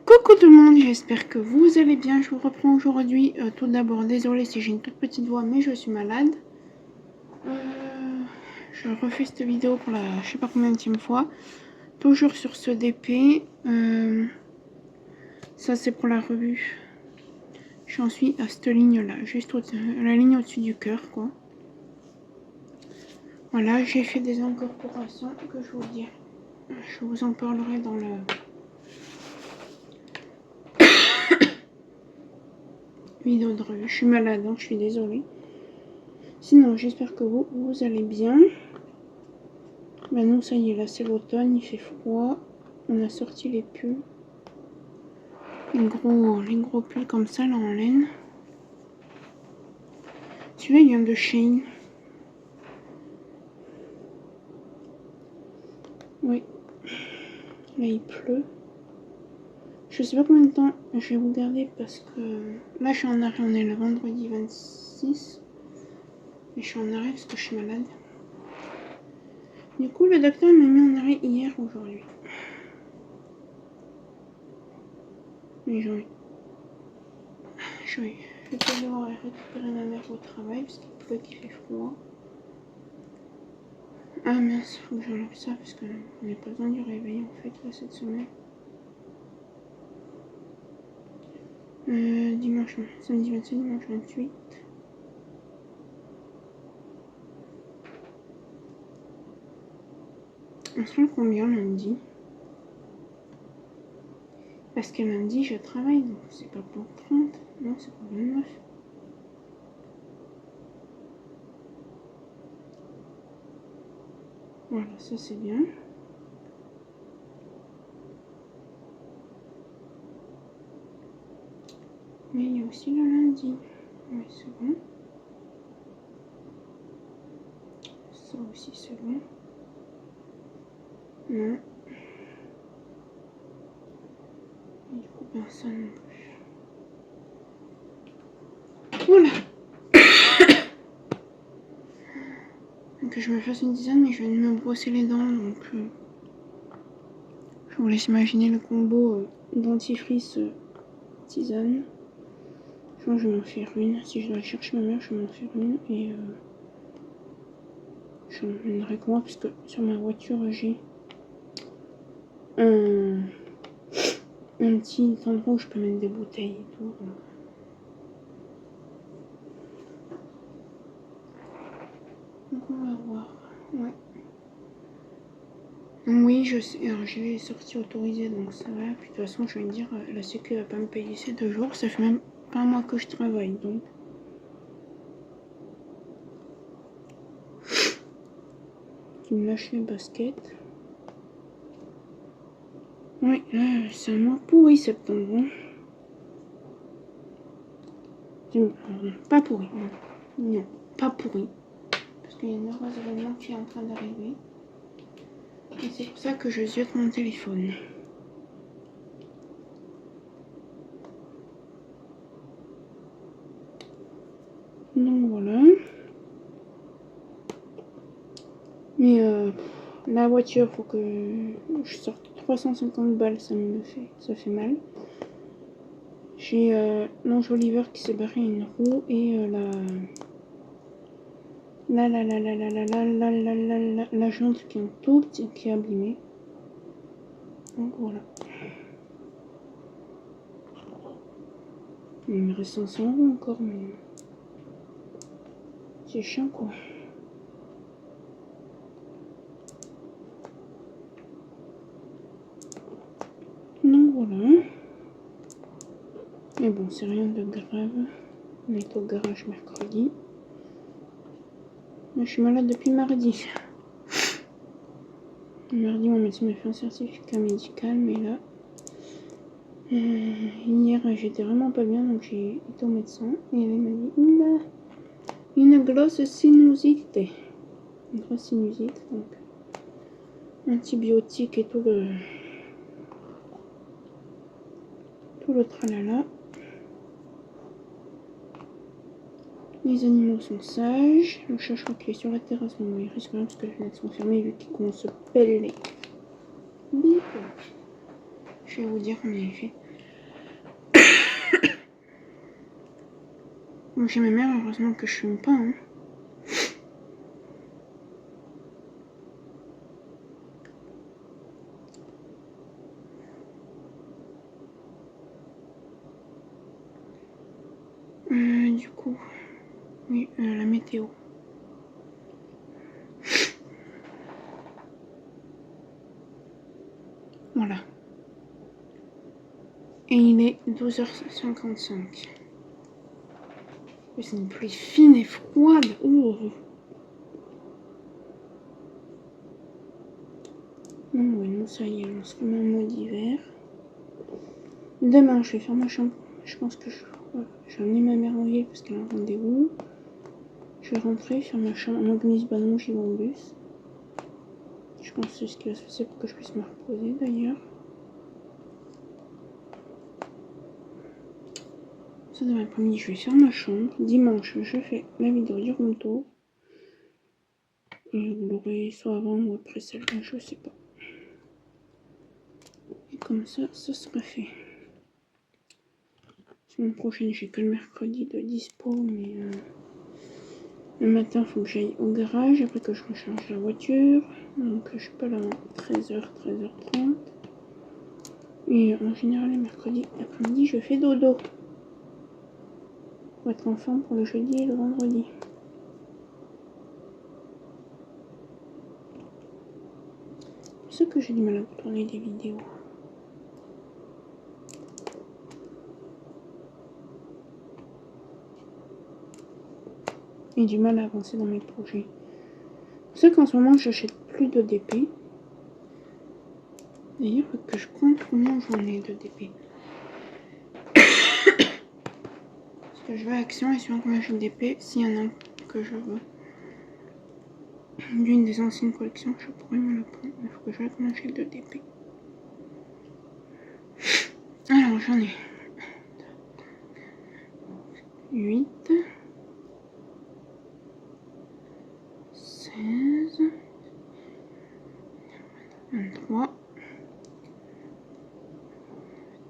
Coucou tout le monde, j'espère que vous allez bien. Je vous reprends aujourd'hui. Tout d'abord, désolée si j'ai une toute petite voix, mais je suis malade. Je refais cette vidéo pour la je sais pas combienième fois. Toujours sur ce DP. Ça c'est pour la revue. J'en suis à cette ligne là, juste la ligne au-dessus du cœur quoi. Voilà, j'ai fait des incorporations que je vous dis. Je vous en parlerai dans le vidéo de revue. Je suis malade, donc je suis désolée. Sinon, j'espère que vous allez bien. Ben non, ça y est, là c'est l'automne, il fait froid. On a sorti les pulls. Les gros pulls comme ça, là, en laine. Celui-là, il vient de Shein. Oui. Là, il pleut. Je sais pas combien de temps je vais vous garder parce que... Là, je suis en arrêt, on est le vendredi 26. Mais je suis en arrêt parce que je suis malade. Du coup, le docteur m'a mis en arrêt hier, aujourd'hui. Mais je vais peut-être devoir récupérer ma mère au travail parce qu'il pleut, qu'il fait froid. Ah mince, faut que j'enlève ça parce qu'on n'a pas besoin du réveil en fait là cette semaine. Dimanche, samedi 27, dimanche 28. On se rend combien lundi? Parce que lundi je travaille donc c'est pas pour 30, non c'est pour 29. Voilà, ça c'est bien. Mais il y a aussi le lundi. Oui, c'est bon. Ça aussi c'est bon. Non. Et du coup personne non plus. Voilà. Que je me fasse une tisane, mais je viens de me brosser les dents donc je vous laisse imaginer le combo dentifrice tisane. Je pense que je vais m'en faire une. Si je dois aller chercher ma mère, je vais m'en faire une et je l'emmènerai avec moi parce que sur ma voiture j'ai un petit endroit où je peux mettre des bouteilles et tout. Donc on va voir. Ouais. Oui, je sais. Alors j'ai sorti autorisé donc ça va. Puis de toute façon, je vais me dire, la sécu va pas me payer ces 2 jours. Ça fait même pas un mois que je travaille donc. Qui me lâche les baskets. Oui, là c'est un mois pourri septembre. Pas pourri, non, pas pourri. Parce qu'il y a un heureux événement qui est en train d'arriver. Et c'est pour ça que je ziote mon téléphone. Donc voilà. Mais la voiture, faut que je sorte 350 balles, ça fait mal. J'ai l'enjoliveur qui s'est barré une roue et la jante qui est un tout petit, qui est abîmée. Donc voilà. Il me reste 500 € encore, mais c'est chiant quoi. Donc voilà. Mais bon, c'est rien de grave. On est au garage mercredi. Moi, je suis malade depuis mardi. Mardi, mon médecin m'a fait un certificat médical, mais là, hier, j'étais vraiment pas bien, donc j'ai été au médecin et il m'a dit une grosse sinusite. Une grosse sinusite, donc antibiotiques et tout le tralala. Les animaux sont sages. Le chat, je crois qu'il est sur la terrasse, mais il risque rien parce que les fenêtres sont fermées vu qu'il commence à peler. Bip. Je vais vous dire combien il fait. Bon, chez ma mère, heureusement que je fume pas. Hein. Du coup, oui, la météo. Voilà. Et il est 12h55. C'est une pluie fine et froide. Oh. Non, ouais, non, ça y est, on se remet en mode hiver. Demain, je vais faire ma chambre. Je pense que je vais amener ma mère en ville parce qu'elle a un rendez-vous. Je vais rentrer, faire ma chambre. En organise, bah non, j'y vais en bus. Je pense que c'est ce qui va se passer pour que je puisse me reposer d'ailleurs. Ça, demain après-midi, je vais faire ma chambre. Dimanche, je fais la vidéo du room tour. Et vous l'aurez soit avant ou après celle-là, je sais pas. Et comme ça, ça sera fait. Semaine prochaine, j'ai que le mercredi de dispo, mais le matin, il faut que j'aille au garage après que je recharge la voiture. Donc, je suis pas là à 13h, 13h30. Et en général, le mercredi après-midi, je fais dodo. Pour être en forme pour le jeudi et le vendredi. C'est que j'ai du mal à tourner des vidéos. Et du mal à avancer dans mes projets. C'est qu'en ce moment, j'achète plus de DP. D'ailleurs, que je compte combien j'en ai de DP. Parce que je vais à Action et suivant combien j'ai de DP, s'il y en a que je veux. D'une des anciennes collections, je pourrais me le prendre. Il faut que je vois combien j'ai de DP. Alors, j'en ai 8, 16, 23,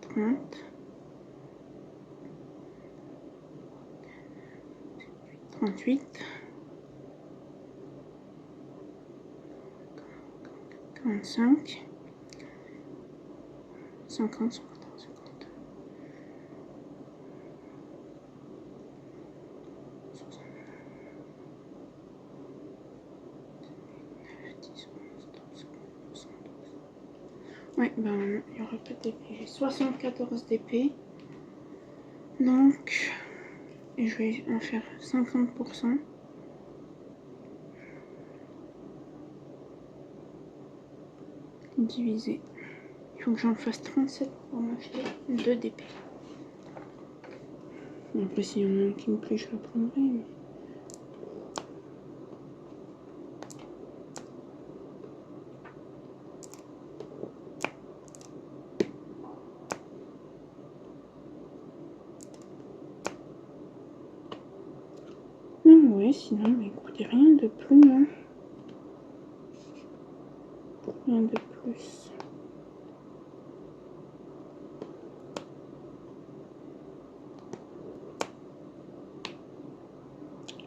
30, 38, 45, 50, 51, 52, 60, 10, 11, 12, 72. Ouais, ben il n'y aura pas de DP. J'ai 74 DP. Donc, je vais en faire 50%. Divisé. Il faut que j'en fasse 37 pour m'acheter 2 DP. Après, s'il y en a un qui me plaît, je le prendrai. Mais... non, ouais, sinon, bah, écoutez, rien de plus. Hein. Rien de plus.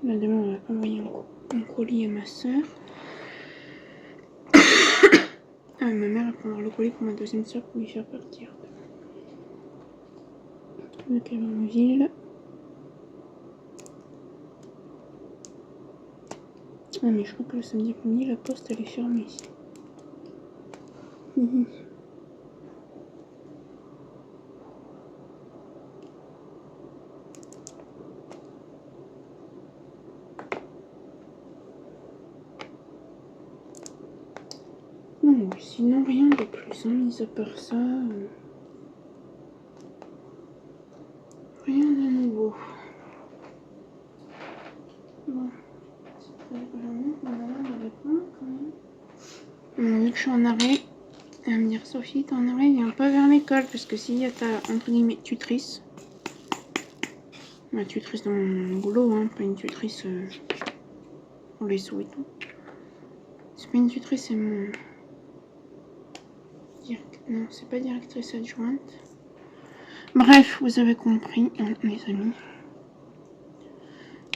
Là, demain, on va envoyer un colis à ma soeur. Ah, ma mère, elle prendra le colis pour ma deuxième soeur pour lui faire partir. Le Calonville. Ah, mais je crois que le samedi après-midi, la poste, elle est fermée ici. Non, sinon rien de plus, hein, mis à part ça. Rien de nouveau. Bon, c'est très vraiment que ma maman me répond quand même. Bon, vu que je suis en arrêt, elle va me dire Sophie, t'es en arrêt, viens pas vers l'école parce que s'il y a ta entre guillemets tutrice, ma tutrice dans mon boulot, hein, pas une tutrice pour les sous et tout. C'est pas une tutrice, c'est mon Non, c'est pas directrice adjointe. Bref, vous avez compris, hein, les amis.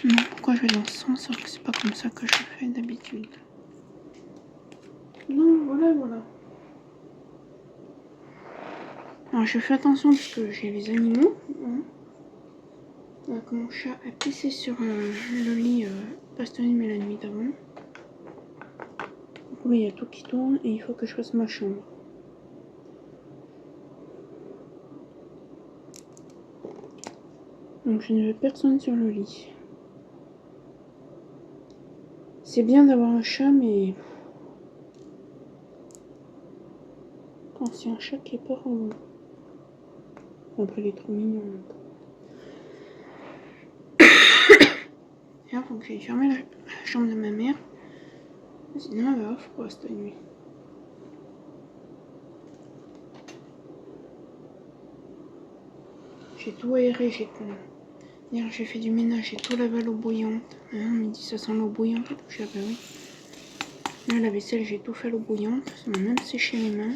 Non, pourquoi je vais dans ce sens alors que c'est pas comme ça que je fais d'habitude. Non, voilà. Alors je fais attention parce que j'ai les animaux. Hein. Donc, mon chat a pissé sur le lit bastonné mais la nuit d'avant. Du coup là il y a tout qui tourne et il faut que je fasse ma chambre. Donc je ne veux personne sur le lit. C'est bien d'avoir un chat mais... Quand c'est un chat qui est pas relou. Après il est trop mignon. Et là faut que j'aille fermer la chambre de ma mère. Sinon elle va avoir froid cette nuit. J'ai tout aéré, j'ai tout... Hier j'ai fait du ménage, j'ai tout lavé à l'eau bouillante. Hein, on me dit ça sent l'eau bouillante et tout, je dis, bah oui. Là la vaisselle j'ai tout fait à l'eau bouillante, ça m'a même séché les mains.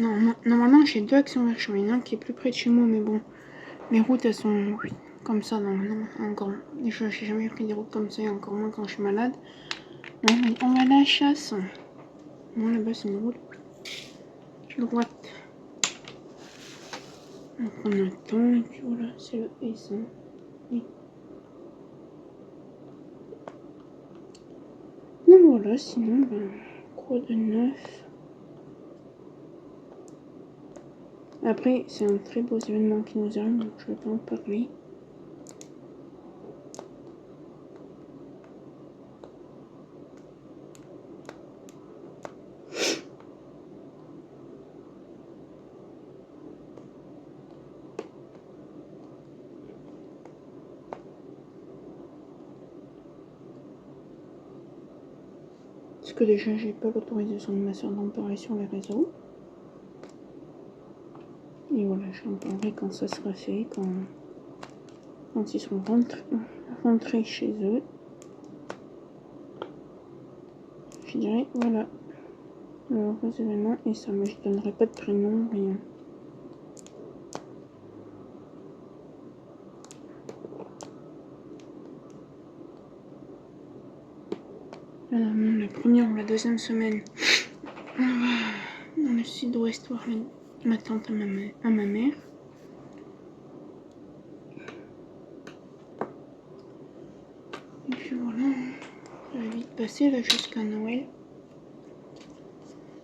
Non, normalement j'ai 2 actions Auchan, il y en a un qui est plus près de chez moi mais bon, les routes elles sont comme ça, non, encore. Déjà j'ai jamais pris des routes comme ça et encore moins quand je suis malade. Non, on va à la chasse. Non, là-bas c'est une route droite. Donc on attend et puis voilà, c'est le S. Oui. Donc voilà, sinon, ben, quoi de neuf? Après, c'est un très beau événement qui nous arrive, donc je ne vais pas en parler. Parce que déjà, j'ai pas l'autorisation de ma soeur d'en parler sur les réseaux. Et voilà, j'en parlerai quand ça sera fait, quand ils seront rentrés chez eux. Je dirais, voilà, le heureux événement et ça, mais je donnerai pas de prénom, rien. Alors, la première ou la deuxième semaine, on va dans le sud-ouest voir ma tante à ma mère. Et puis voilà, ça va vite passer là jusqu'à Noël.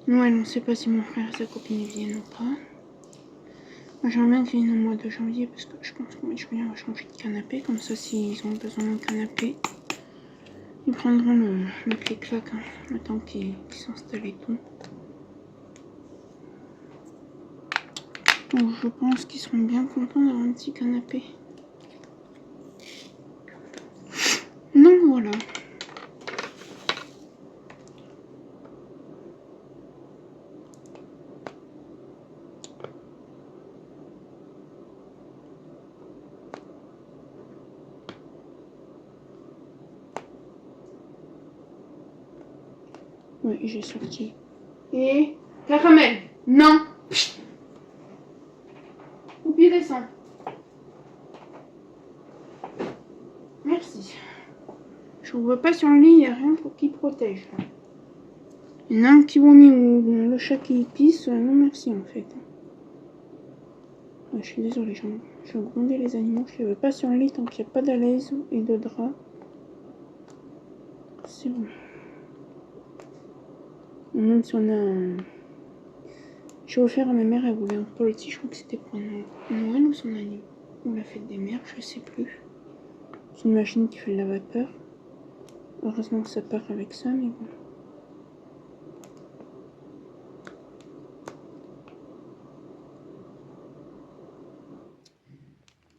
Noël, on sait pas si mon frère et sa copine viennent ou pas. Moi j'aimerais bien qu'ils viennent au mois de janvier parce que je pense que Julien va changer de canapé. Comme ça, s'ils ont besoin d'un canapé, ils prendront le clic-clac, hein, le temps qu'ils s'installent et tout. Donc je pense qu'ils seront bien contents d'avoir un petit canapé. Donc voilà. Oui, j'ai sorti. Et caramel. Non. Oubliez descend. Merci. Je ne vois pas sur le lit, il n'y a rien pour qu'il protège. Il y en a un qui vomit ou le chat qui pisse. Non merci en fait. Ouais, je suis désolée, je vais gronder les animaux. Je ne les veux pas sur le lit tant qu'il n'y a pas d'alaise et de drap. C'est bon. Même si on a un... J'ai offert à ma mère, elle voulait un politi, je crois que c'était pour Noël ou son anniversaire. Ou la fête des mères, je sais plus. C'est une machine qui fait de la vapeur. Heureusement que ça part avec ça, mais bon.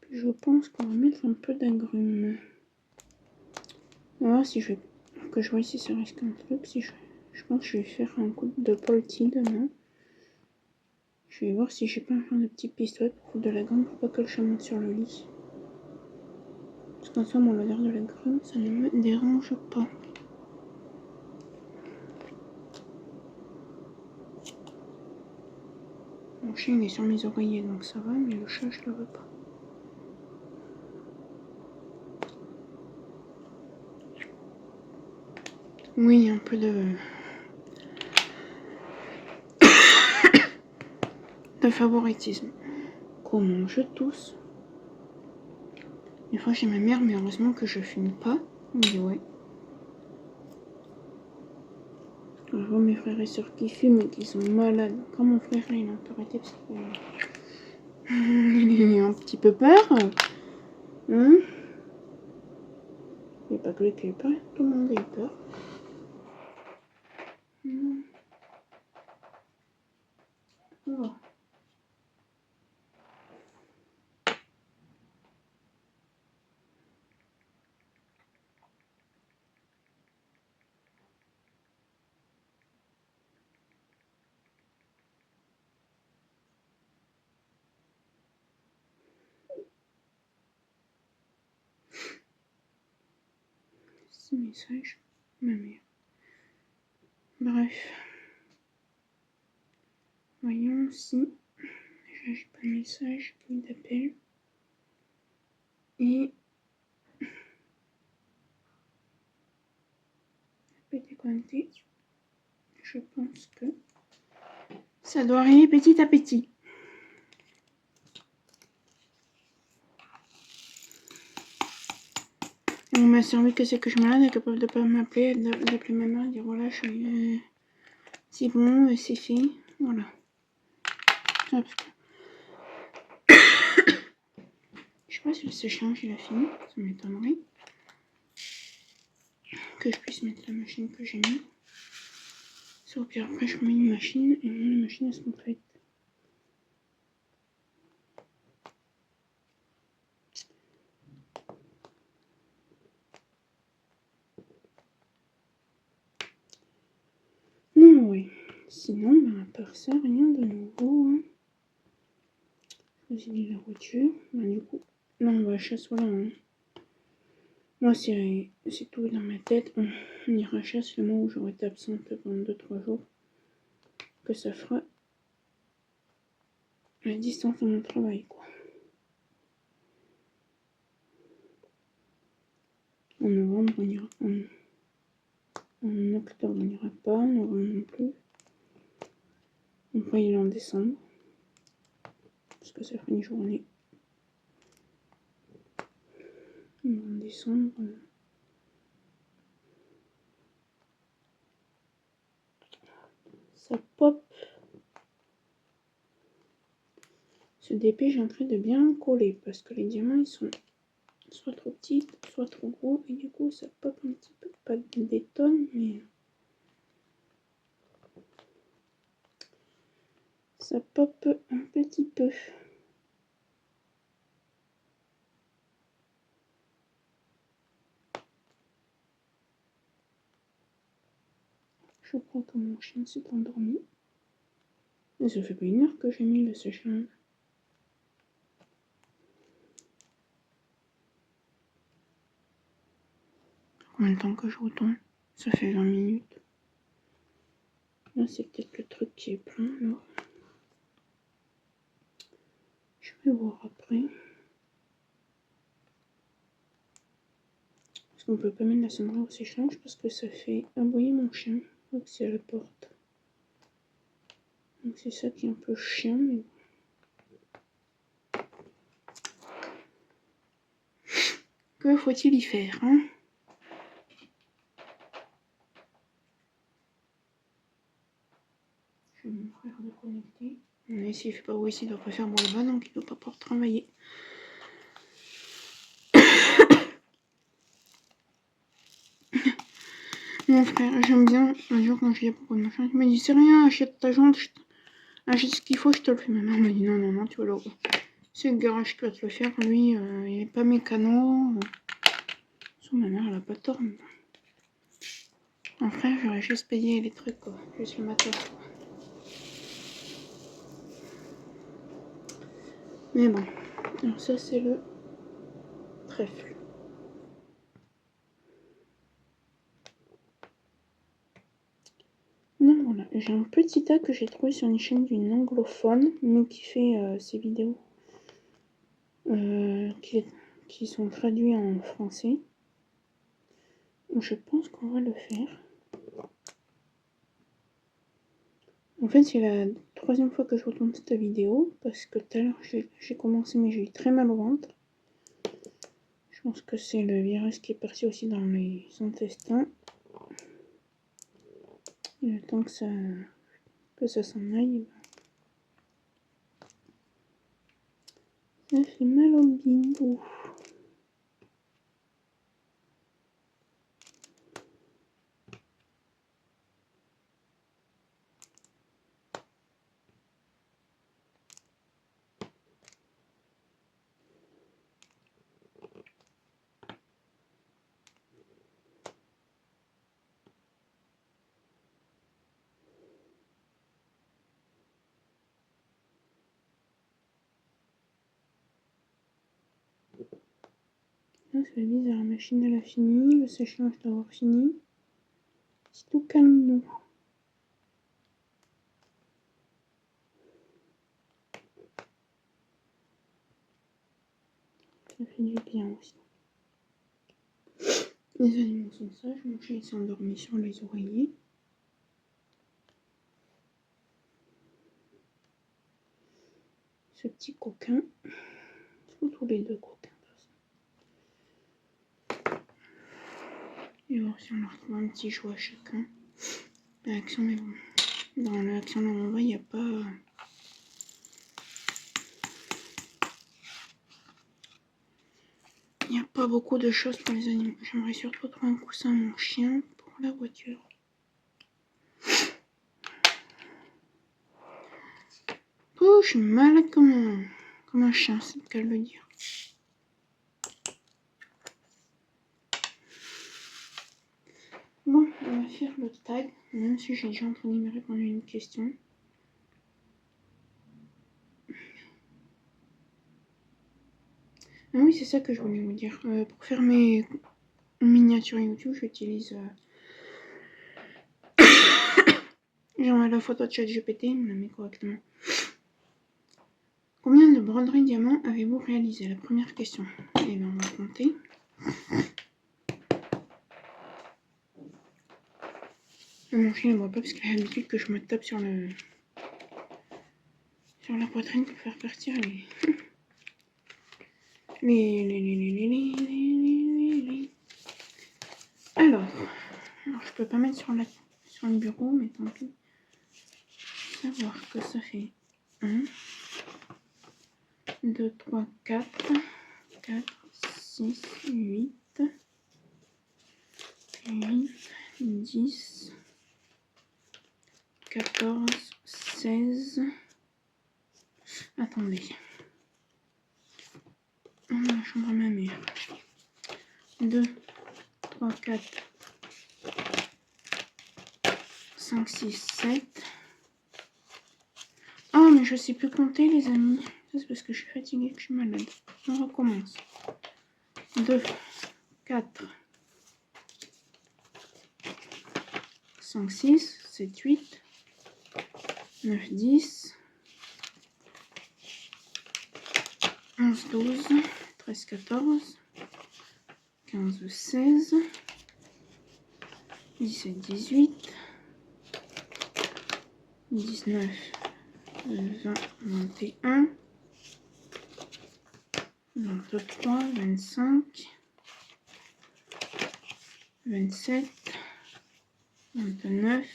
Puis je pense qu'on va mettre un peu d'agrumes. On va voir si je vais... Que je vois si ça risque un truc. Si je pense que je vais faire un coup de politi demain. Je vais voir si j'ai pas un genre de petit pistolet pour foutre de la graine pour pas que le chat monte sur le lit. Parce qu'en soi, l'odeur de la graine, ça ne me dérange pas. Mon chien il est sur mes oreillers donc ça va, mais le chat je le veux pas. Oui, un peu de favoritisme. Comment je tousse. Des fois chez ma mère, mais heureusement que je fume pas. Mais ouais. Je vois mes frères et sœurs qui fument et qui sont malades. Quand mon frère il a un peu arrêté parce qu'il a un petit peu peur. Hein? Il n'y a pas que lui qui a eu peur, tout le monde a eu peur. Voilà. Ce message, ma mère. Bref. Voyons si. Déjà, j'ai pas de message, ni d'appel. Et. Petit connecté. Je pense que ça doit arriver petit à petit. Et on m'a servi que c'est que je suis malade, elle est capable de pas m'appeler, d'appeler ma mère, de dire voilà, je suis. C'est bon, c'est fait. Voilà. Ah, parce que... Je sais pas si le séchage il a fini, ça m'étonnerait. Que je puisse mettre la machine que j'ai mis. Sauf puis après je remets une machine et les machines elles sont faites. Non, oui. Sinon, ben, à part ça, rien de nouveau. Hein. J'ai mis la voiture. Ben, du coup, là on va à la chasse, voilà. Hein. Moi, c'est tout dans ma tête. On ira à la chasse le mois où j'aurai été absente pendant 2-3 jours. Que ça fera la distance de mon travail, quoi. En novembre, on ira. En octobre, on n'ira pas. En novembre non plus. On pourrait y aller en décembre. Parce que ça fait une journée. En décembre. Ça pop. Ce DP, j'ai en train de bien coller. Parce que les diamants, ils sont soit trop petits, soit trop gros. Et du coup, ça pop un petit peu. Pas des tonnes, mais. Ça pop un petit peu. Je crois que mon chien s'est endormi. Mais ça fait pas 1 heure que j'ai mis le séchage. Combien de temps que je retourne? Ça fait 20 minutes. Là, c'est peut-être le truc qui est plein, là. Je vais voir après. Parce qu'on peut pas mettre la sonnerie au séchage parce que ça fait aboyer mon chien. Donc c'est à la porte. Donc c'est ça qui est un peu chiant, mais que faut-il y faire, hein? Je vais mon frère de connecter. Mais s'il fait pas bruit ici, il doit pas faire bruit là-bas, donc il doit pas pouvoir travailler. Mon frère, j'aime bien, un jour quand je dis à propos de ma femme, il m'a dit c'est rien, achète ta jante, achète ce qu'il faut, je te le fais. Ma mère m'a dit non, tu vas le... C'est le garage qui va te le faire, lui, il est pas mécano. Ma mère, elle a pas tort. Mon frère, j'aurais juste payé les trucs, quoi. Juste le matos, quoi. Mais bon. Alors ça, c'est le trèfle. Non, voilà. j'ai un petit tas que j'ai trouvé sur une chaîne d'une anglophone, mais qui fait ses vidéos qui sont traduits en français. Je pense qu'on va le faire. En fait, c'est la 3e fois que je retourne cette vidéo, parce que tout à l'heure j'ai commencé, mais j'ai eu très mal au ventre. Je pense que c'est le virus qui est parti aussi dans les intestins. Et le temps que ça s'en aille, ça fait mal au bidou. Ah, ça fait bizarre, la machine elle a fini, le sèche-linge doit avoir fini. C'est tout calme. Ça fait du bien aussi. Les animaux sont sages, mon chien s'est endormi sur les oreillers. Ce petit coquin, ils sont tous les deux coquins. Et voir si on leur retrouve un petit jouet à chacun. Dans l'action de l'envoi, il n'y a pas... Il n'y a pas beaucoup de choses pour les animaux. J'aimerais surtout trouver un coussin à mon chien pour la voiture. Oh, je suis malade comme un chien, c'est le cas de le dire. Bon, on va faire le tag, même si j'ai déjà en train de me répondre à une question. Ah oui, c'est ça que je voulais vous dire. Pour faire mes miniatures YouTube, j'utilise... J'envoie la photo de ChatGPT, il me la met correctement. Combien de broderies diamants avez-vous réalisé? La première question. Et bien, on va compter. Mon chien ne voit pas parce qu'il a l'habitude que je me tape sur la poitrine pour faire partir Alors, je peux pas mettre sur le bureau, mais tant pis. Savoir que ça fait 1, 2, 3, 4, 6, 8, 10, 14, 16. Attendez. On a la chambre à ma mère. 2, 3, 4, 5, 6, 7. Oh, mais je sais plus compter, les amis. Ça, c'est parce que je suis fatiguée, que je suis malade. On recommence. 2, 4, 5, 6, 7, 8, 9, 10, 11, 12, 13, 14, 15, 16, 17, 18, 19, 20, 21, 23, 25, 27, 29,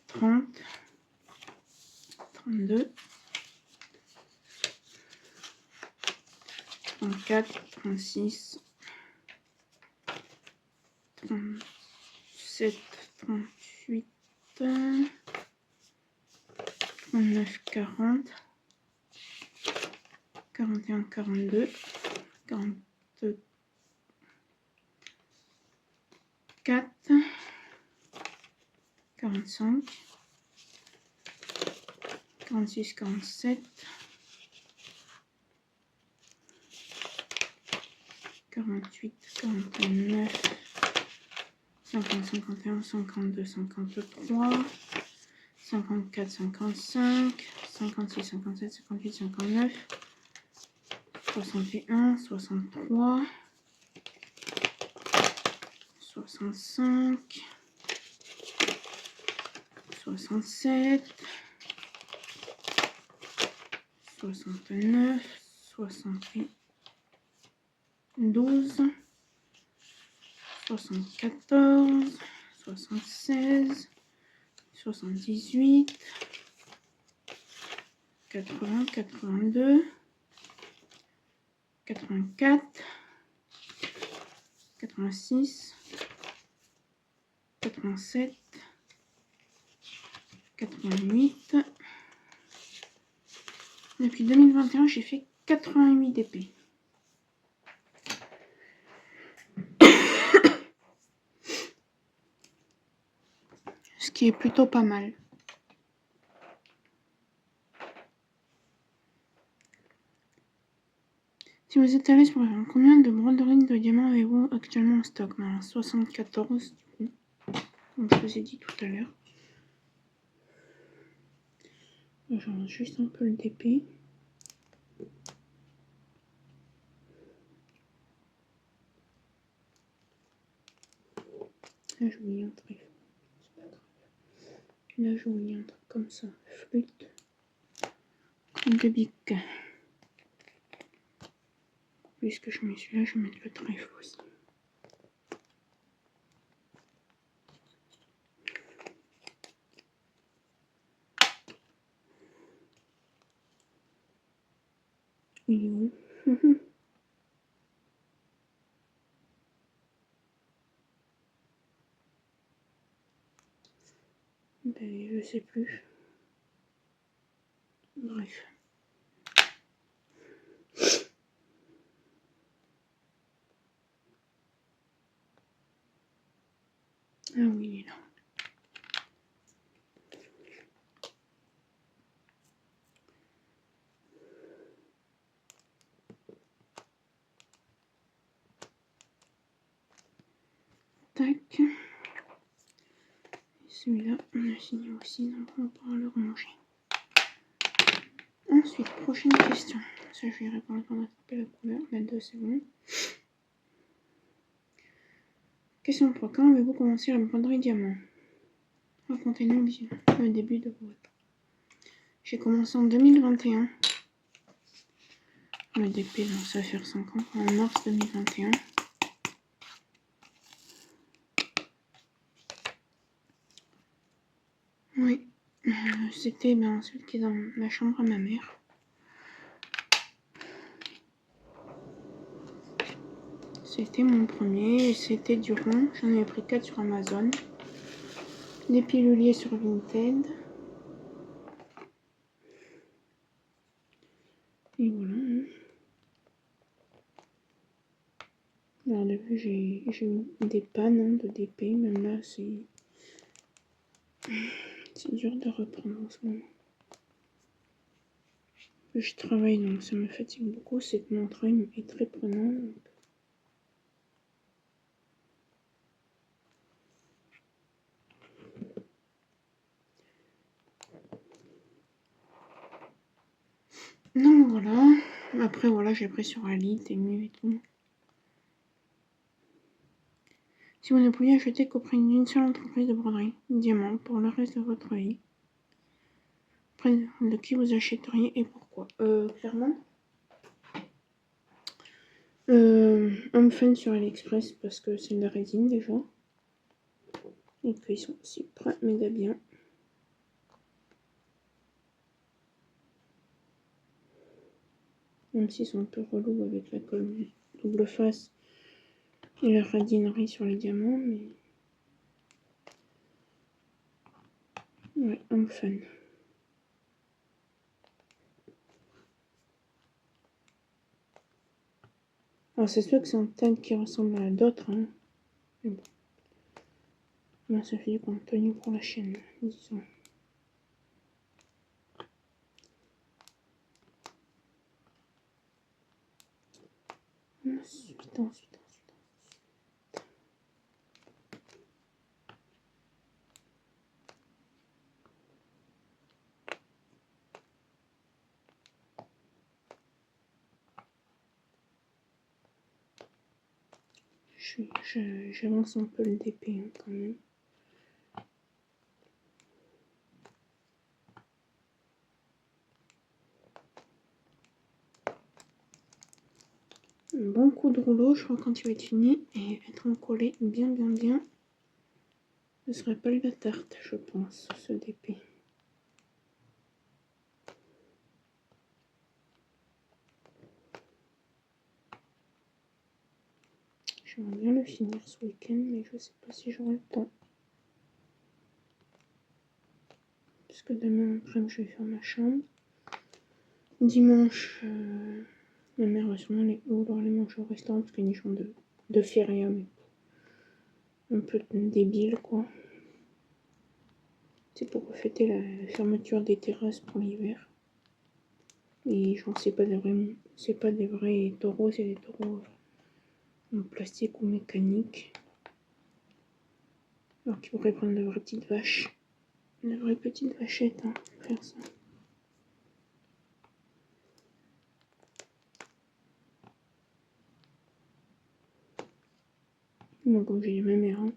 30, 32, 34, 36, 37, 38, 39, 40, 41, 42, 44, 45, 46, 47, 48, 49, 50, 51, 52, 53, 54, 55, 56, 57, 58, 59, 61, 63, 65, 67, 69, 72, 74, 76, 78, 80, 82, 84, 86, 87, 88. Depuis 2021, j'ai fait 88 DP. Ce qui est plutôt pas mal. Si vous êtes à l'aise pour faire combien de broderies de diamants avez-vous actuellement en stock? 74 du coup, comme je vous ai dit tout à l'heure. J'en juste un peu le DP. Là je voulais un trèfle, c'est pas grave. Là je voulais un truc comme ça, flûte, de bic. Puisque je mets celui-là, je vais mettre le trèfle aussi. Il est où? Ben, je sais plus. Bref. Ah oui, il est là. Tac. Celui-là, on a fini aussi, donc on pourra le ranger. Ensuite, prochaine question. Ça, je vais répondre quand on a tapé la couleur. La 2, c'est bon. Question 3. Quand avez-vous commencé la broderie diamant? Racontez-nous le début de votre. J'ai commencé en 2021. Le DP, donc ça va faire 5 ans, en mars 2021. Oui, c'était celui qui est dans la chambre à ma mère. C'était mon premier, c'était du rond. J'en avais pris 4 sur Amazon. Des piluliers sur Vinted. Et voilà. Alors au début j'ai eu des pannes de DP, même là c'est dur de reprendre en ce moment. Je travaille donc ça me fatigue beaucoup, c'est que mon travail est très prenant. Donc. Donc voilà, après voilà j'ai pris sur Ali, Temu et tout. Si vous ne pouviez acheter qu'auprès d'une seule entreprise de broderie, diamant, pour le reste de votre vie, auprès de qui vous achèteriez et pourquoi? Clairement, Homme Fun sur AliExpress parce que c'est de la résine déjà. Et qu'ils sont super méga bien. Même s'ils sont un peu relous avec la colle double face et la radinerie sur les diamants, mais. Ouais, Homme Fun. Alors c'est sûr que c'est un tag qui ressemble à d'autres, hein. Mais bon. Là, ça fait du contenu pour la chaîne, disons. Ensuite. J'avance un peu le DP hein, quand même. Un bon coup de rouleau, je crois, quand il va être fini, et être collé bien. Ce serait pas la tarte, je pense, ce DP. J'aimerais bien le finir ce week-end, mais je sais pas si j'aurai le temps. Parce que demain après, je vais faire ma chambre. Dimanche, ma mère va sûrement vouloir aller manger au restaurant parce qu'il y a une chambre de feria, mais un peu débile quoi. C'est pour fêter la fermeture des terrasses pour l'hiver. Et genre c'est pas des vrais taureaux, c'est des taureaux en plastique ou mécanique. Alors qu'ils pourraient prendre de vraies petites vaches. De vraies petites vachettes, hein, pour faire ça. Moi, comme j'ai dit à ma mère, hein,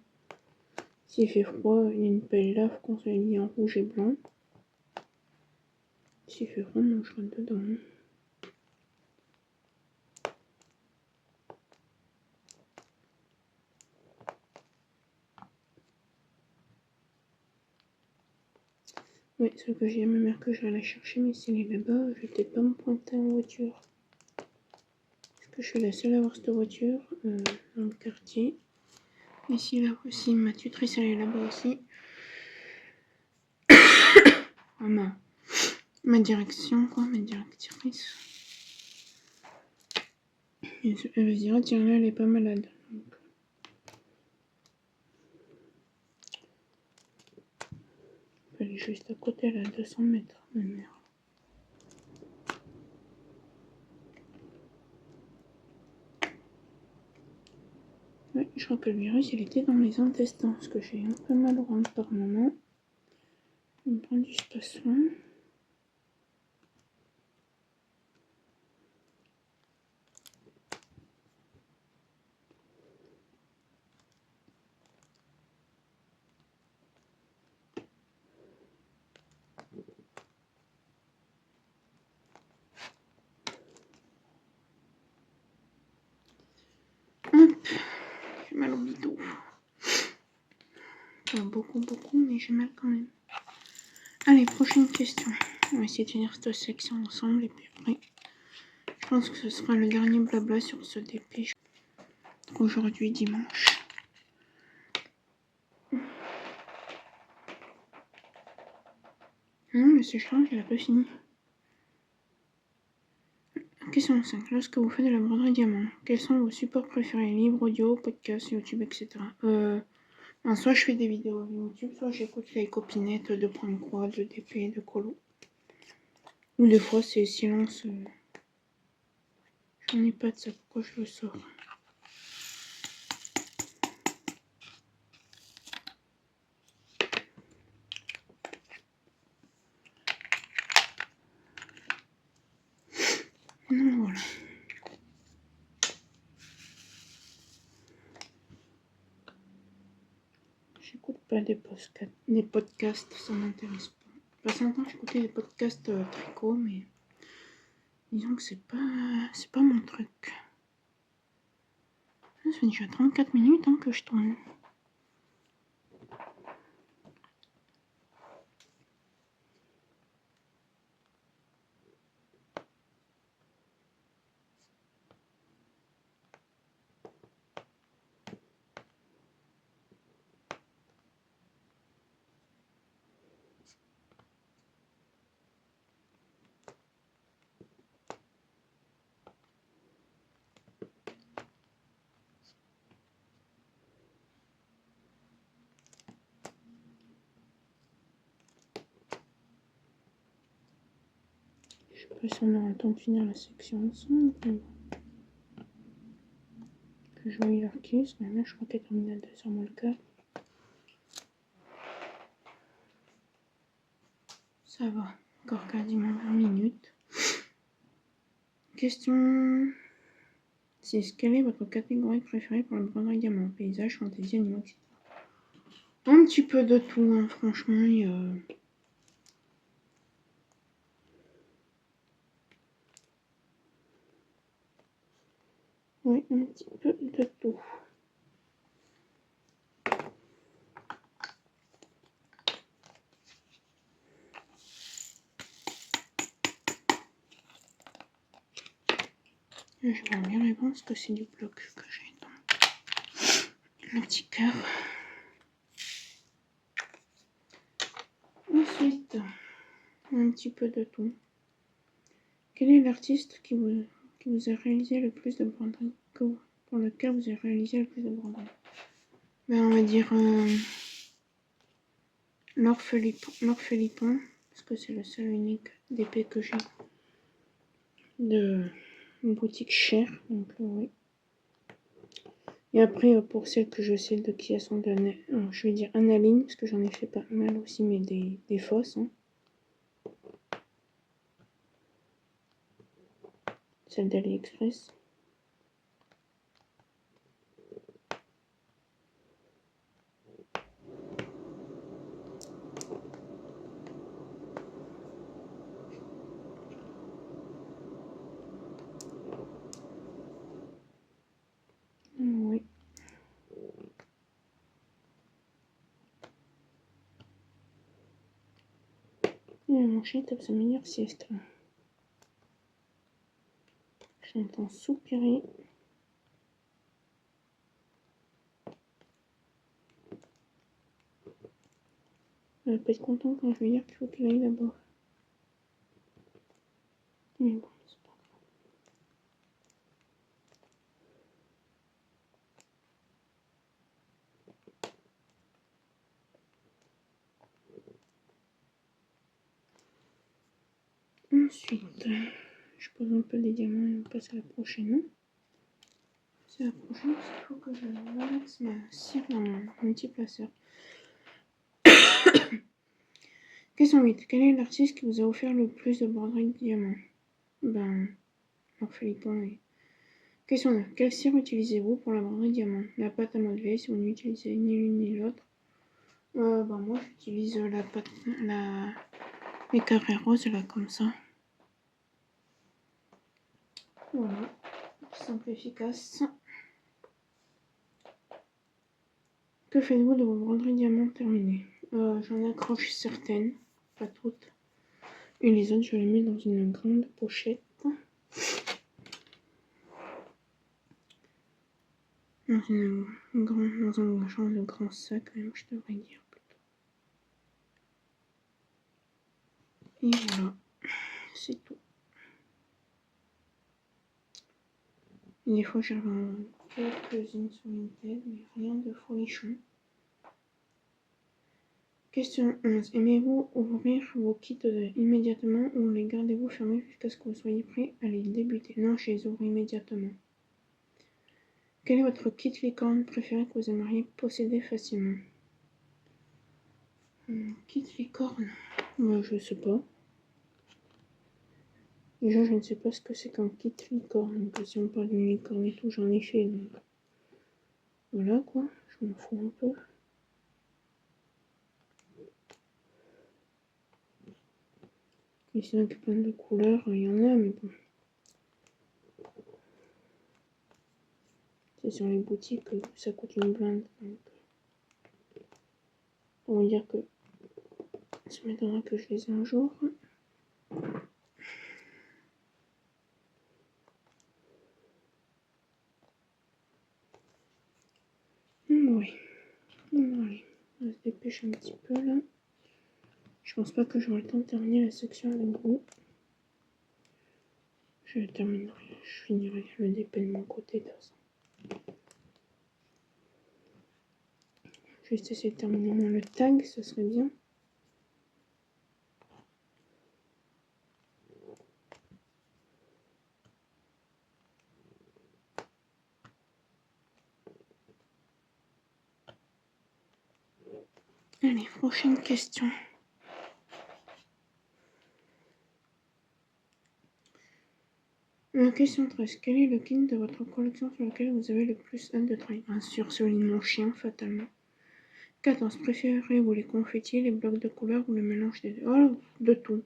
s'il fait froid, il y a une paella, faut qu'on soit mis en rouge et blanc. S'il fait froid, on mangera dedans. Hein. Oui, ce que j'ai dit à ma mère que je vais la chercher, mais si elle est là-bas, je vais peut-être pas me pointer en voiture. Parce que je suis la seule à avoir cette voiture dans le quartier. Et si là aussi, ma tutrice elle est là-bas aussi. Ma direction, quoi, ma directrice. Et elle va se dire, tiens là, elle est pas malade. Donc, elle est juste à côté, elle est à 200 mètres, ma mère. Ouais, je crois que le virus, il était dans les intestins, parce que j'ai un peu mal au ventre par moment. Je me prends du spasme. Hop, j'ai mal au bidou. Pas beaucoup, mais j'ai mal quand même. Allez, prochaine question. On va essayer de finir cette section ensemble et puis après, je pense que ce sera le dernier blabla sur ce DP. Aujourd'hui, dimanche. Non, mais c'est chiant, il a pas fini. Question 5. Lorsque vous faites de la broderie diamant, quels sont vos supports préférés? Livres, audio, podcasts, YouTube, etc. Soit je fais des vidéos YouTube, soit j'écoute les copinettes de Point de Croix, de DP, de Colo. Ou des fois c'est silence. J'en ai pas de ça, pourquoi je le sors? Non, voilà. J'écoute pas des podcasts, ça m'intéresse pas. Pas longtemps j'écoutais des podcasts tricot, mais disons que c'est pas mon truc. Ça fait déjà 34 minutes hein, que je tourne. Je sais pas si on aura le temps de finir la section ensemble. Que je vois l'heure qui est, mais là je crois qu'elle termine à 2h moins le quart. Ça va, encore quasiment 20 minutes. Question 6. Quelle est votre catégorie préférée pour le broderie diamant? Paysage, fantaisie, animaux, etc. Un petit peu de tout, hein, franchement. Oui, un petit peu de tout. Je vais bien répondre parce que c'est du bloc que j'ai dans le petit cœur. Ensuite, un petit peu de tout. Quel est l'artiste qui vous a réalisé le plus de broderies, pour lequel vous avez réalisé le plus de broderies? Ben, on va dire Laure Philippon, parce que c'est le seul unique d'épée que j'ai de une boutique chère, donc oui. Et après, pour celles que je sais de qui elles sont données, je vais dire Analine, parce que j'en ai fait pas mal aussi, mais des fausses. Hein. Celle d'AliExpress. Oui. Et mon chien tape sa meilleure sieste. J'entends soupirer. Elle va pas être contente quand je vais dire qu'il faut qu'il aille là-bas. Mais bon, c'est pas grave. Ensuite, je pose un peu des diamants et on passe à la prochaine. C'est la prochaine parce qu'il faut que je relaxe ma cire dans mon multiplaceur. Question 8. Quel est l'artiste qui vous a offert le plus de broderies de diamants? Ben, Laure Philippon et... Question 9. Quelle cire utilisez-vous pour la broderie diamant? La pâte à modeler si vous n'utilisez ni l'une ni l'autre. Moi j'utilise la pâte, les carrés roses là comme ça. Voilà, simple, efficace. Que faites-vous de vos broderies diamants terminées? J'en accroche certaines, pas toutes. Et les autres, je les mets dans une grande pochette. Dans un genre de grand sac, même, je devrais dire plutôt. Et voilà, c'est tout. Et des fois, j'en vends quelques-unes sur Vinted, mais rien de folichon. Question 11. Aimez-vous ouvrir vos kits immédiatement ou les gardez-vous fermés jusqu'à ce que vous soyez prêt à les débuter? Non, je les ouvre immédiatement. Quel est votre kit licorne préféré que vous aimeriez posséder facilement? Kit licorne? Je sais pas. Déjà, je ne sais pas ce que c'est qu'un kit licorne. Donc, si on parle d'une licorne et tout, j'en ai fait. Donc, voilà quoi, je m'en fous un peu. Et sinon, il y a plein de couleurs, il y en a, mais bon. C'est sur les boutiques que ça coûte une blinde. Donc, on va dire que ça m'étonnerait que je les ai un jour. Oui. Allez, on va se dépêcher un petit peu là. Je pense pas que j'aurai le temps de terminer la section avec vous. Je finirai le dépôt de mon côté de toute façon. Juste essayer de terminer le tag, ce serait bien. Allez, prochaine question. Question 13. Quel est le king de votre collection sur lequel vous avez le plus hâte de travailler? Bien sûr, celui de mon chien, fatalement. 14. Préférez-vous les confettis, les blocs de couleurs ou le mélange des deux? Oh, de tout.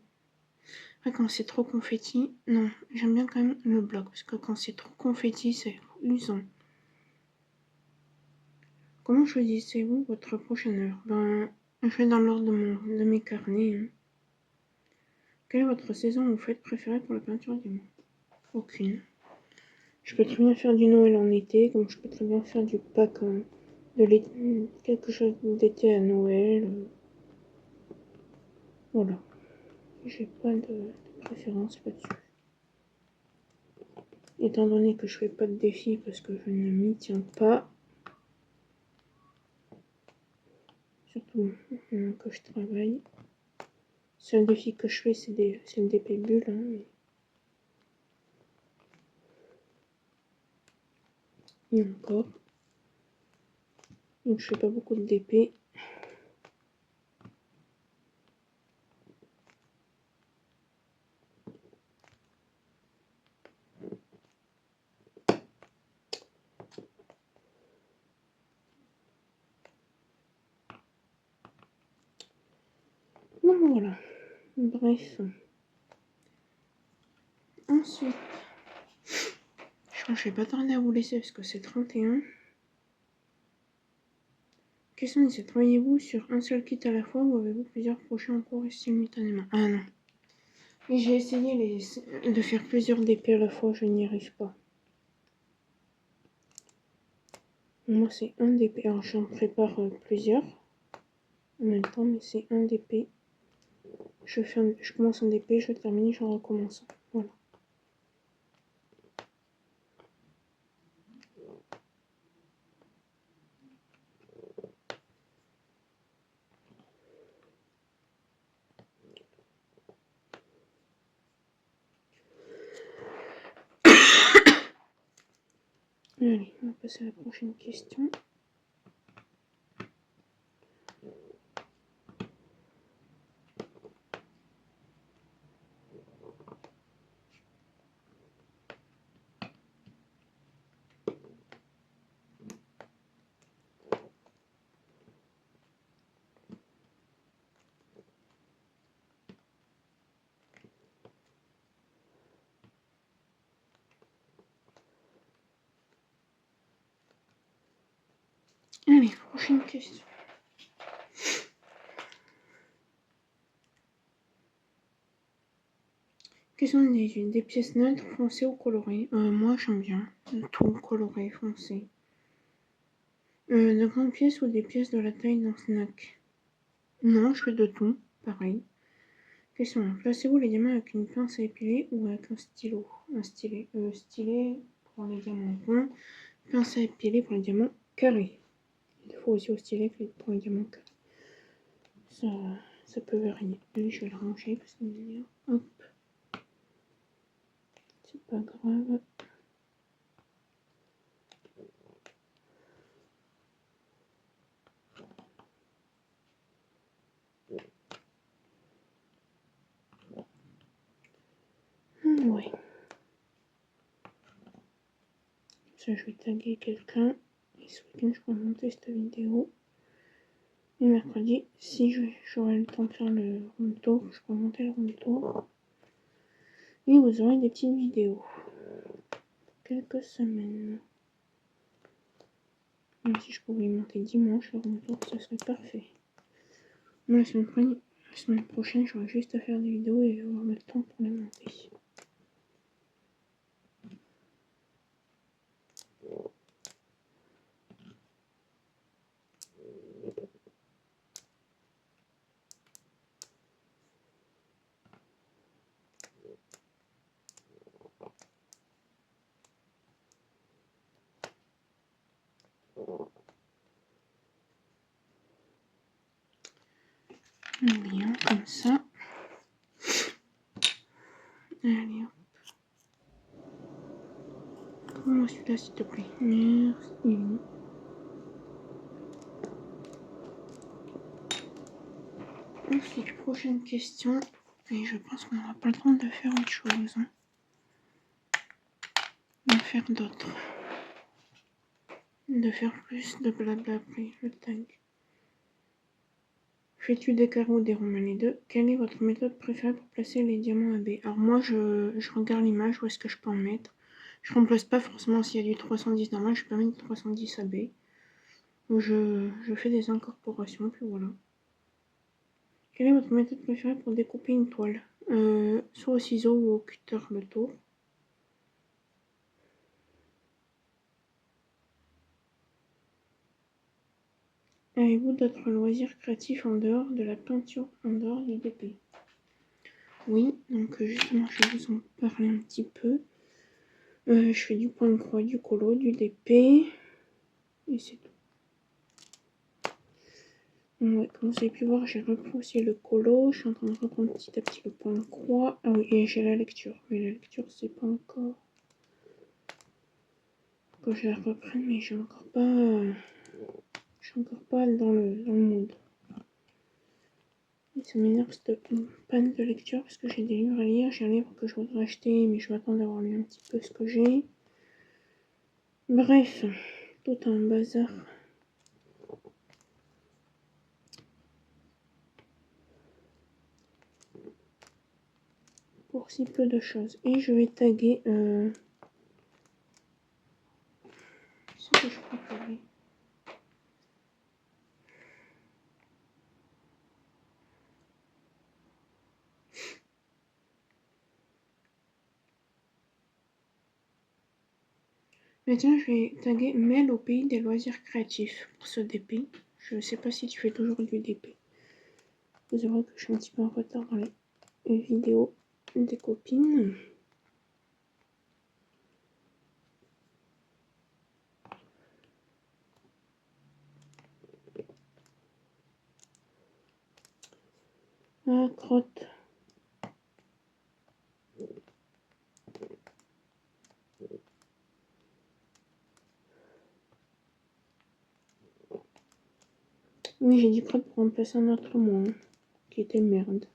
Quand c'est trop confetti, non, j'aime bien quand même le bloc, parce que quand c'est trop confetti, c'est usant. Comment choisissez-vous votre prochaine heure? Je fais dans l'ordre de mes carnets. Hein. Quelle est votre saison ou fête préférée pour la peinture diamant? Aucune. Je peux très bien faire du Noël en été, comme je peux très bien faire du Pâques, quelque chose d'été à Noël. Voilà. J'ai pas de préférence là-dessus. Étant donné que je fais pas de défi parce que je ne m'y tiens pas, surtout que je travaille. Le seul défi que je fais, c'est le DP bulle. Hein, mais... Et encore. Donc je fais pas beaucoup de DP. Donc voilà. Bref. Ensuite, je crois que je vais pas tarder à vous laisser parce que c'est 31. Question 17. Travaillez-vous sur un seul kit à la fois ou avez-vous plusieurs projets en cours simultanément? Ah non. Et j'ai essayé de faire plusieurs DP à la fois, je n'y arrive pas. Moi c'est un DP, alors j'en prépare plusieurs en même temps, mais c'est un DP. Je commence un DP, je termine, je recommence. Voilà. Allez, on va passer à la prochaine question. Allez, prochaine question. Question 18. Des pièces neutres, foncées ou colorées? Moi j'aime bien tout coloré, foncé. De grandes pièces ou des pièces de la taille d'un snack? Non, je fais de tout, pareil. Question 1. Placez-vous les diamants avec une pince à épiler ou avec un stylo? Un stylet. Stylet pour les diamants ronds, pince à épiler pour les diamants carrés. Il faut aussi au stylet pour les diamants carrés. Ça peut varier. Allez, je vais le ranger parce qu'il m'énerve. Hop. C'est pas grave. Ouais. Ça, je vais taguer quelqu'un. Et ce week-end, je pourrais monter cette vidéo. Et mercredi, si j'aurai le temps de faire le room tour, je pourrais monter le room tour. Et vous aurez des petites vidéos. Quelques semaines. Même si je pouvais monter dimanche, le room tour, ça serait parfait. Moi, la semaine prochaine, j'aurai juste à faire des vidéos et avoir le temps pour les monter. Bien, comme ça. Allez, hop. Prends-moi celui-là, s'il te plaît. Merci. Ensuite, prochaine question. Et je pense qu'on n'aura pas le temps de faire autre chose. d'en faire d'autres. De faire plus de blabla après le tag. Fais-tu des carreaux ou des ronds les deux? Quelle est votre méthode préférée pour placer les diamants AB? Alors moi je regarde l'image, où est-ce que je peux en mettre. Je remplace pas forcément s'il y a du 310 normal, je peux mettre du 310 AB. Je fais des incorporations, puis voilà. Quelle est votre méthode préférée pour découper une toile? Soit au ciseau ou au cutter le tour. Avez-vous d'autres loisirs créatifs en dehors de la peinture, en dehors du DP? Oui, donc justement je vais vous en parler un petit peu. Je fais du point de croix, du colo, du DP, et c'est tout. Ouais, comme vous avez pu voir, j'ai repris aussi le colo, je suis en train de reprendre petit à petit le point de croix. Ah oui, et j'ai la lecture, mais la lecture c'est pas encore... Quand je la reprenne, mais je suis encore pas dans le mood. Et ça m'énerve cette panne de lecture parce que j'ai des livres à lire, j'ai un livre que je voudrais acheter, mais je vais attendre d'avoir lu un petit peu ce que j'ai. Bref, tout un bazar. Pour si peu de choses. Et je vais taguer ce que je préparais. Mais tiens, je vais taguer Mel au pays des loisirs créatifs pour ce DP. Je ne sais pas si tu fais toujours du DP. Vous verrez que je suis un petit peu en retard dans les vidéos des copines. Ah, crotte. Oui, j'ai dit crotte pour remplacer un autre mot, hein, qui était merde.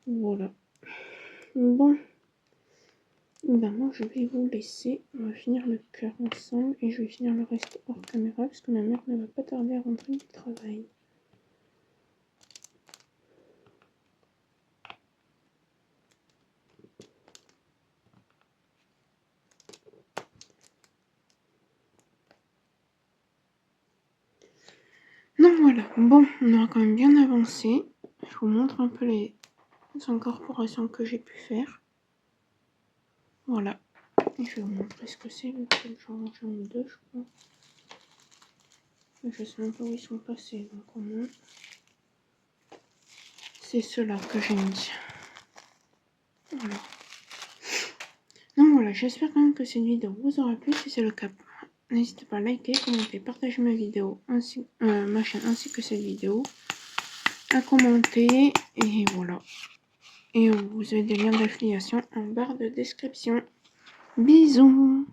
Voilà. Bon. Ben moi, je vais vous laisser. On va finir le cœur ensemble et je vais finir le reste hors caméra parce que ma mère ne va pas tarder à rentrer du travail. Donc voilà, bon, on aura quand même bien avancé. Je vous montre un peu les incorporations que j'ai pu faire. Voilà. Et je vais vous montrer ce que c'est. J'en ai un ou deux, je crois. Je sais même pas où ils sont passés, donc au moins. C'est ceux-là que j'ai mis. Voilà. Donc voilà, j'espère quand même que cette vidéo vous aura plu. Si c'est le cas, n'hésitez pas à liker, commenter, partager ma vidéo, ma chaîne ainsi que cette vidéo. À commenter et voilà. Et vous avez des liens d'affiliation en barre de description. Bisous!